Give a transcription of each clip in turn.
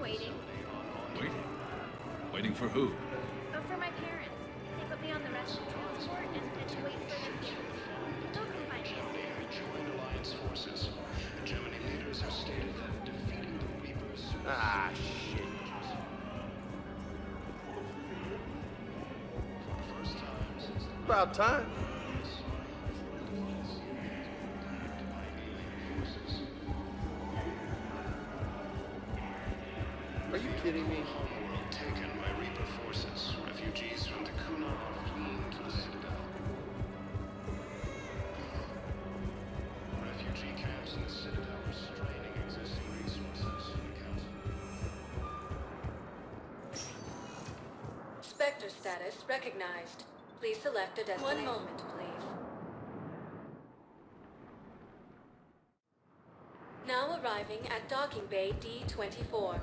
waiting. Waiting? Waiting for who? Oh, for my parents. They put me on the rescue transport and said to wait for them here. They'll come find me as soon as they can. Joined Alliance forces. Germany leaders have stated that defeating the Reapers... Ah, shit. For the first time since the... About time. Are you kidding me? Homeworld taken by Reaper forces. Refugees from the Kuna are fleeing to the Citadel. Refugee camps in the Citadel are straining existing resources. The Council. Spectre status recognized. Please select a destination. 1 moment, please. Now arriving at docking bay D-24.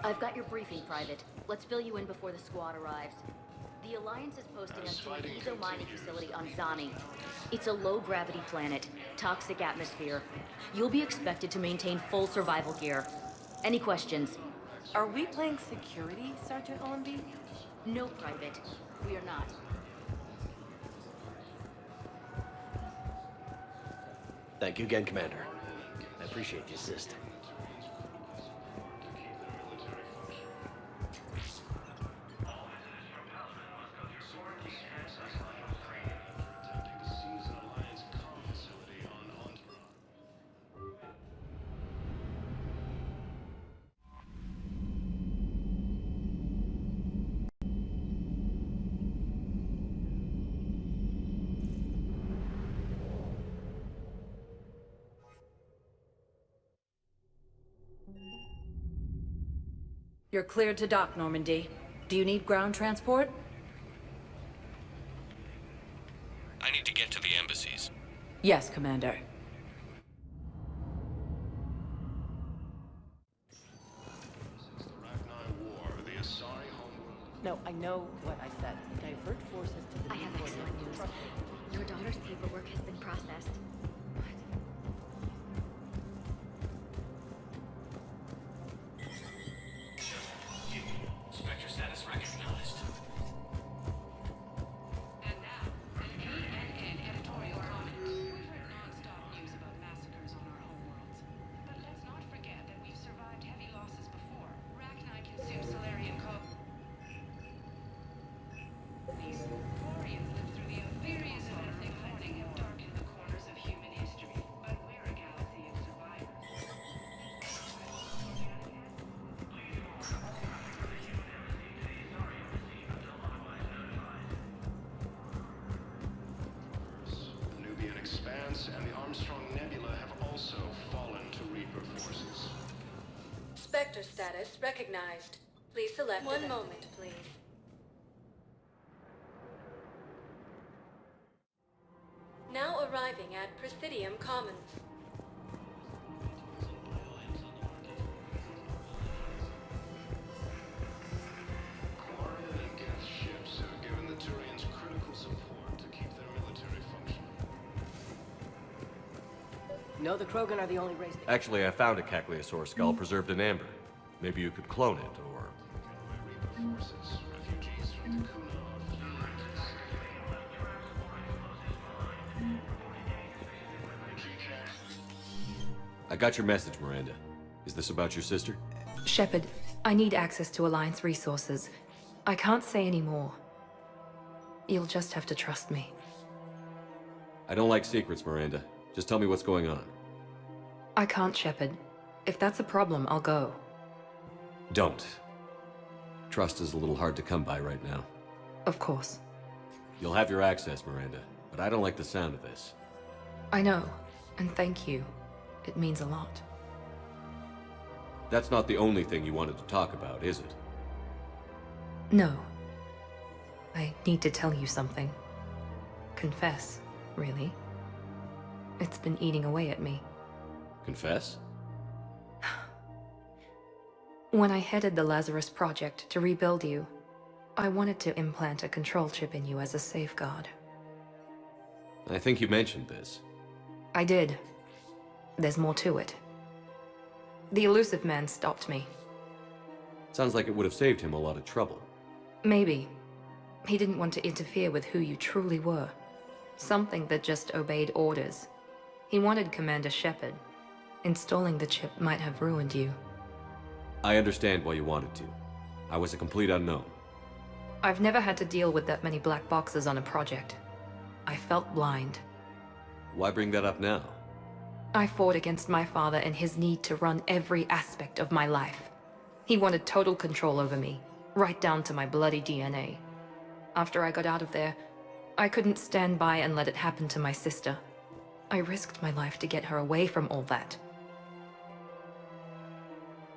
I've got your briefing, Private. Let's fill you in before the squad arrives. The Alliance is posting us to an Ezo mining facility on Zani. It's a low-gravity planet, toxic atmosphere. You'll be expected to maintain full survival gear. Any questions? Are we playing security, Sergeant Allenby? No, Private. We are not. Thank you again, Commander. I appreciate the assist. You're cleared to dock, Normandy. Do you need ground transport? I need to get to the embassies. Yes, Commander. Since the Ragnar War, the Asari homeworld... No, I know what I said. Divert forces to the... I have excellent news. Your daughter's paperwork has been processed. Spectre status recognized. And now, an ANN editorial comment. We've heard non-stop news about massacres on our homeworlds. But let's not forget that we've survived heavy losses before. Rachni consumed Solarian co... These Quarians lived through the various events they morning have darkened the corners of human history. But we're a galaxy of survivors. The Nubian Expanse and the Armstrong Nebula have also fallen to Reaper forces. Spectre status recognized. Please select 1 moment, please. Now arriving at Presidium Commons. Quarian and Geth ships have given the Turians critical support to keep their military functioning. No, the Krogan are the only race that... Actually, I found a Caecilisaur skull preserved in amber. Maybe you could clone it, or... By Reaper forces, refugees from the Kuna are fleeing to the Citadel. Refugee camps... I got your message, Miranda. Is this about your sister? Shepard, I need access to Alliance resources. I can't say any more. You'll just have to trust me. I don't like secrets, Miranda. Just tell me what's going on. I can't, Shepard. If that's a problem, I'll go. Don't. Trust is a little hard to come by right now. Of course. You'll have your access, Miranda, but I don't like the sound of this. I know, and thank you. It means a lot. That's not the only thing you wanted to talk about, is it? No. I need to tell you something. Confess, really. It's been eating away at me. Confess? When I headed the Lazarus Project to rebuild you, I wanted to implant a control chip in you as a safeguard. I think you mentioned this. I did. there's more to it. The elusive man stopped me. Sounds like it would have saved him a lot of trouble. Maybe. He didn't want to interfere with who you truly were. Something that just obeyed orders. He wanted Commander Shepard. Installing the chip might have ruined you. I understand why you wanted to. I was a complete unknown. I've never had to deal with that many black boxes on a project. I felt blind. Why bring that up now? I fought against my father and his need to run every aspect of my life. He wanted total control over me, right down to my bloody DNA. After I got out of there, I couldn't stand by and let it happen to my sister. I risked my life to get her away from all that.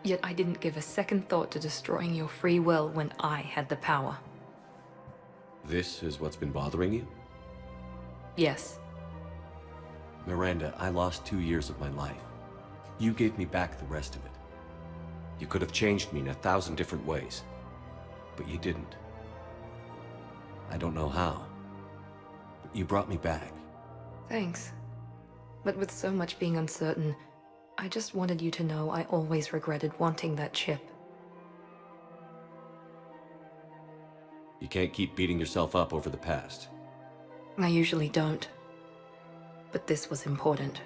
Yet I didn't give a second thought to destroying your free will when I had the power. This is what's been bothering you? Yes. Miranda, I lost 2 years of my life. You gave me back the rest of it. You could have changed me in 1,000 different ways, but you didn't. I don't know how, but you brought me back. Thanks. But with so much being uncertain, I just wanted you to know I always regretted wanting that chip. You can't keep beating yourself up over the past. I usually don't. But this was important.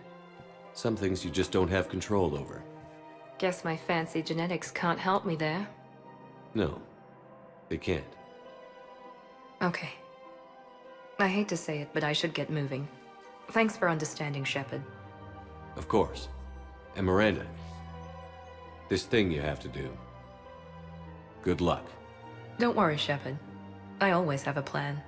Some things you just don't have control over. Guess my fancy genetics can't help me there. No, they can't. Okay. I hate to say it, but I should get moving. Thanks for understanding, Shepard. Of course. And Miranda, this thing you have to do. Good luck. Don't worry, Shepard. I always have a plan.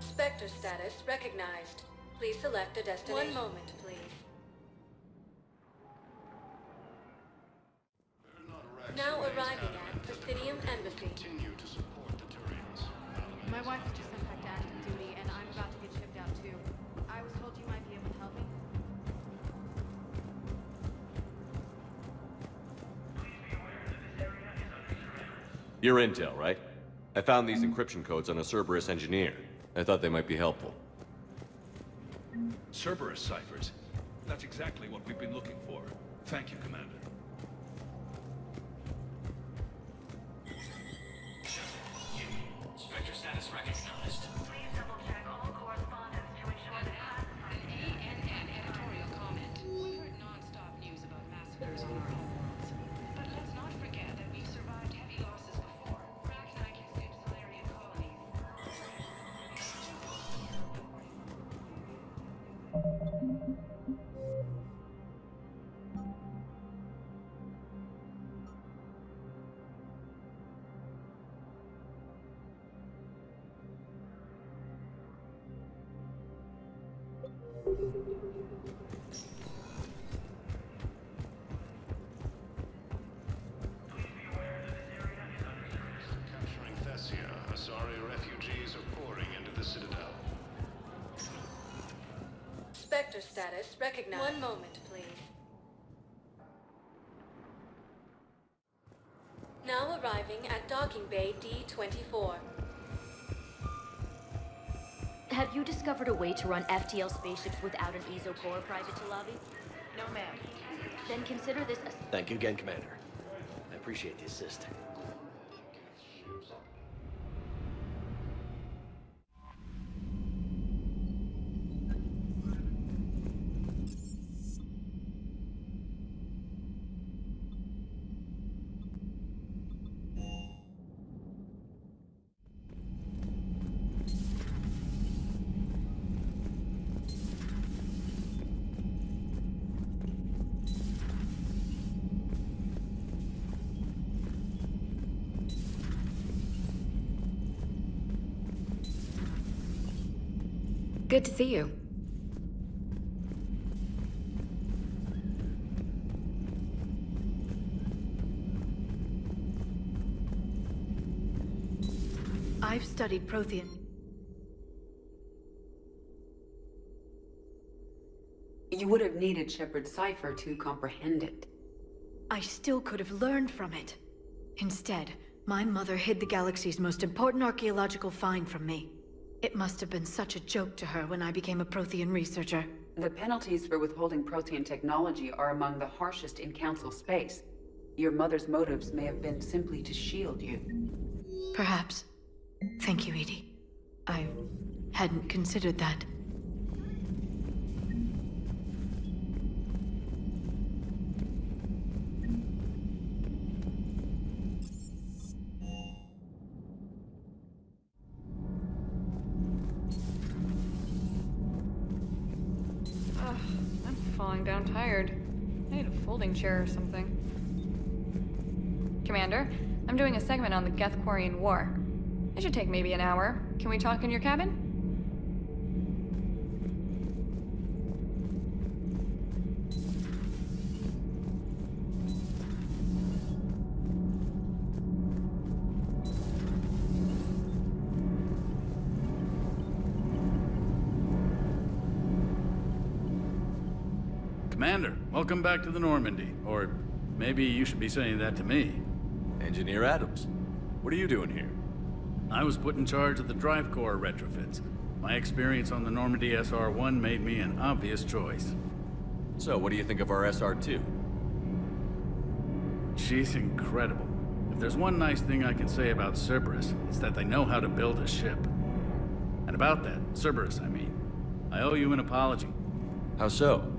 Spectre status recognized. Please select a destination. 1 moment, please. Now arriving at Presidium Embassy. Continue to support the Turians. My wife was just sent back to active duty, and I'm about to get shipped out too. I was told you might be able to help me. Your intel, right? I found these encryption codes on a Cerberus engineer. I thought they might be helpful. Cerberus ciphers. That's exactly what we've been looking for. Thank you, Commander. Spectre status recognized. Please double-check all correspondence to ensure that ANN editorial comment. We've heard non-stop news about massacres on our home worlds. But let's not forget that we've survived heavy losses before. Rachni consumed Solarian colonies. Capturing Thessia, Asari refugees are pouring into the Citadel. Spectre status recognized. 1 moment, please. Now arriving at Docking Bay D-24. Have you discovered a way to run FTL spaceships without an ESO core private to lobby? No, ma'am. Then consider this a... Thank you again, Commander. I appreciate the assist. Good to see you. I've studied Prothean. You would have needed Shepard's cipher to comprehend it. I still could have learned from it. Instead, my mother hid the galaxy's most important archaeological find from me. It must have been such a joke to her when I became a Prothean researcher. The penalties for withholding Prothean technology are among the harshest in Council space. Your mother's motives may have been simply to shield you. Perhaps. Thank you, Edie. I hadn't considered that. I'm falling down tired. I need a folding chair or something. Commander, I'm doing a segment on the Geth-Quarian War. It should take maybe an hour. Can we talk in your cabin? Commander, welcome back to the Normandy. Or maybe you should be saying that to me. Engineer Adams, what are you doing here? I was put in charge of the drive core retrofits. My experience on the Normandy SR-1 made me an obvious choice. So, what do you think of our SR-2? She's incredible. If there's one nice thing I can say about Cerberus, it's that they know how to build a ship. And about that, Cerberus, I mean, I owe you an apology. How so?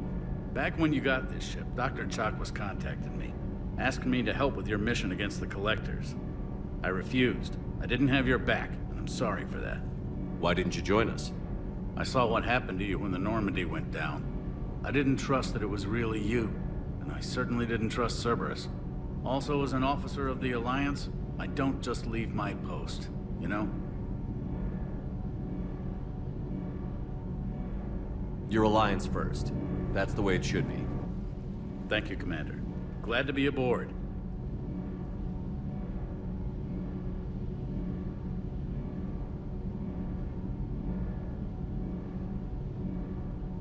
Back when you got this ship, Dr. Chalk was contacting me, asking me to help with your mission against the Collectors. I refused. I didn't have your back, and I'm sorry for that. Why didn't you join us? I saw what happened to you when the Normandy went down. I didn't trust that it was really you, and I certainly didn't trust Cerberus. Also, as an officer of the Alliance, I don't just leave my post, you know? Your Alliance first. That's the way it should be. Thank you, Commander. Glad to be aboard.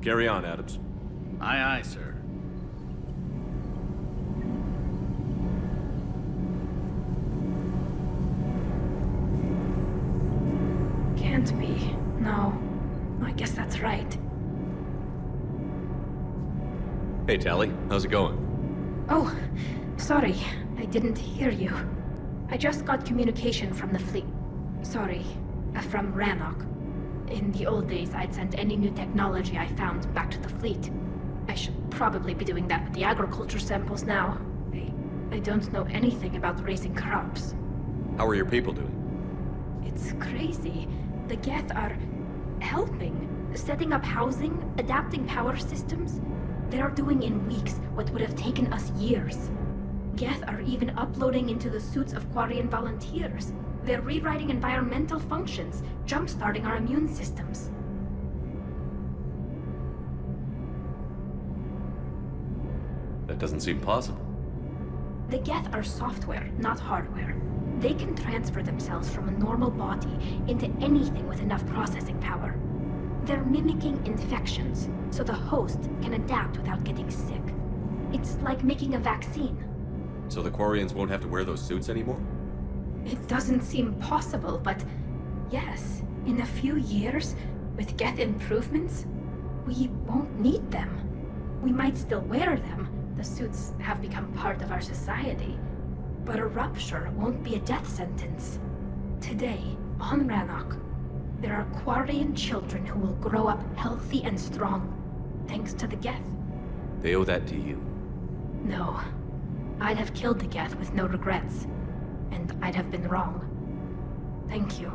Carry on, Adams. Aye, aye, sir. Can't be. No. I guess that's right. Hey, Tally. How's it going? Oh, sorry. I didn't hear you. I just got communication from the fleet. Sorry. From Rannoch. In the old days, I'd send any new technology I found back to the fleet. I should probably be doing that with the agriculture samples now. I don't know anything about raising crops. How are your people doing? It's crazy. The Geth are helping. Setting up housing, adapting power systems. They are doing in weeks what would have taken us years. Geth are even uploading into the suits of Quarian volunteers. They're rewriting environmental functions, jump-starting our immune systems. That doesn't seem possible. The Geth are software, not hardware. They can transfer themselves from a normal body into anything with enough processing power. They're mimicking infections, so the host can adapt without getting sick. It's like making a vaccine. So the Quarians won't have to wear those suits anymore? It doesn't seem possible, but yes, in a few years, With Geth improvements, we won't need them. We might still wear them. The suits have become part of our society. But a rupture won't be a death sentence. Today, on Rannoch, there are Quarian children who will grow up healthy and strong, thanks to the Geth. They owe that to you. No. I'd have killed the Geth with no regrets. And I'd have been wrong. Thank you.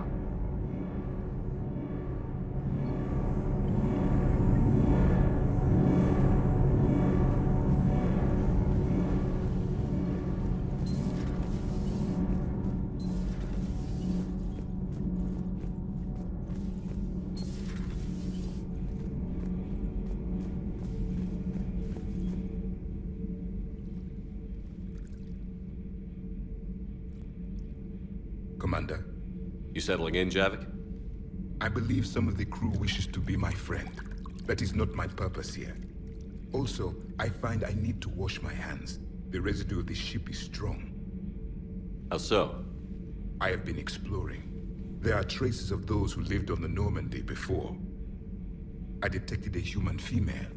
Commander. You settling in, Javik? I believe some of the crew wishes to be my friend. That is not my purpose here. Also, I find I need to wash my hands. The residue of the ship is strong. How so? I have been exploring. There are traces of those who lived on the Normandy before. I detected a human female.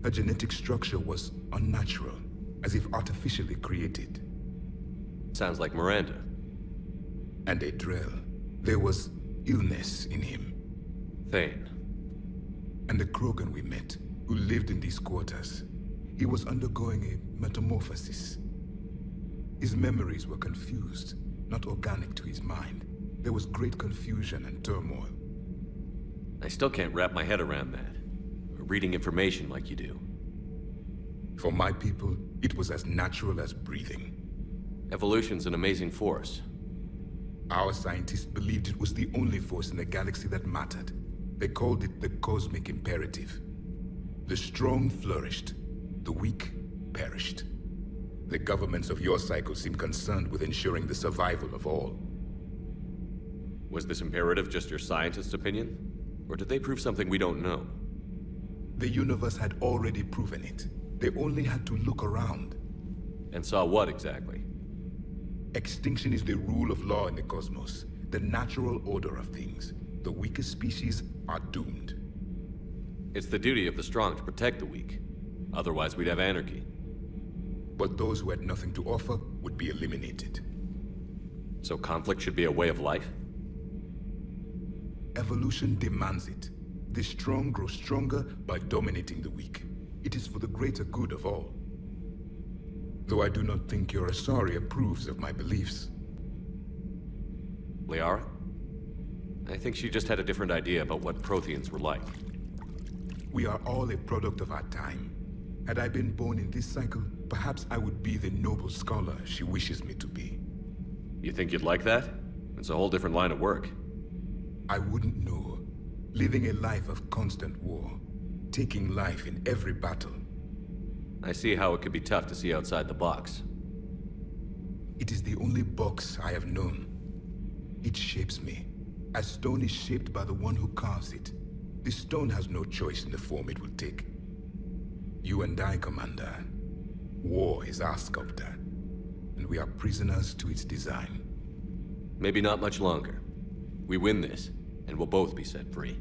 Her genetic structure was unnatural, as if artificially created. Sounds like Miranda. And a Drell. There was illness in him. Thane. And the Krogan we met, who lived in these quarters. He was undergoing a metamorphosis. His memories were confused, not organic to his mind. There was great confusion and turmoil. I still can't wrap my head around that. Reading information like you do. For my people, it was as natural as breathing. Evolution's an amazing force. Our scientists believed it was the only force in the galaxy that mattered. They called it the cosmic imperative. The strong flourished, the weak perished. The governments of your cycle seem concerned with ensuring the survival of all. Was this imperative just your scientist's opinion? Or did they prove something we don't know? The universe had already proven it. They only had to look around. And saw what exactly? Extinction is the rule of law in the cosmos, the natural order of things. The weakest species are doomed. It's the duty of the strong to protect the weak. Otherwise, we'd have anarchy. But those who had nothing to offer would be eliminated. So conflict should be a way of life? Evolution demands it. The strong grow stronger by dominating the weak. It is for the greater good of all. Though I do not think your Asari approves of my beliefs. Liara? I think she just had a different idea about what Protheans were like. We are all a product of our time. Had I been born in this cycle, perhaps I would be the noble scholar she wishes me to be. You think you'd like that? It's a whole different line of work. I wouldn't know. Living a life of constant war. Taking life in every battle. I see how it could be tough to see outside the box. It is the only box I have known. It shapes me, as stone is shaped by the one who carves it. The stone has no choice in the form it will take. You and I, Commander. War is our sculptor, and we are prisoners to its design. Maybe not much longer. We win this, and we'll both be set free.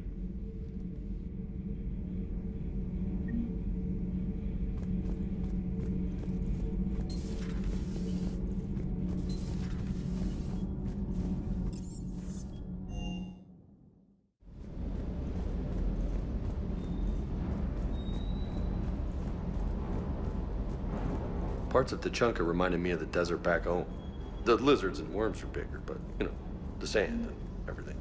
Parts of Tachanka reminded me of the desert back home. The lizards and worms are bigger, but, you know, the sand and everything.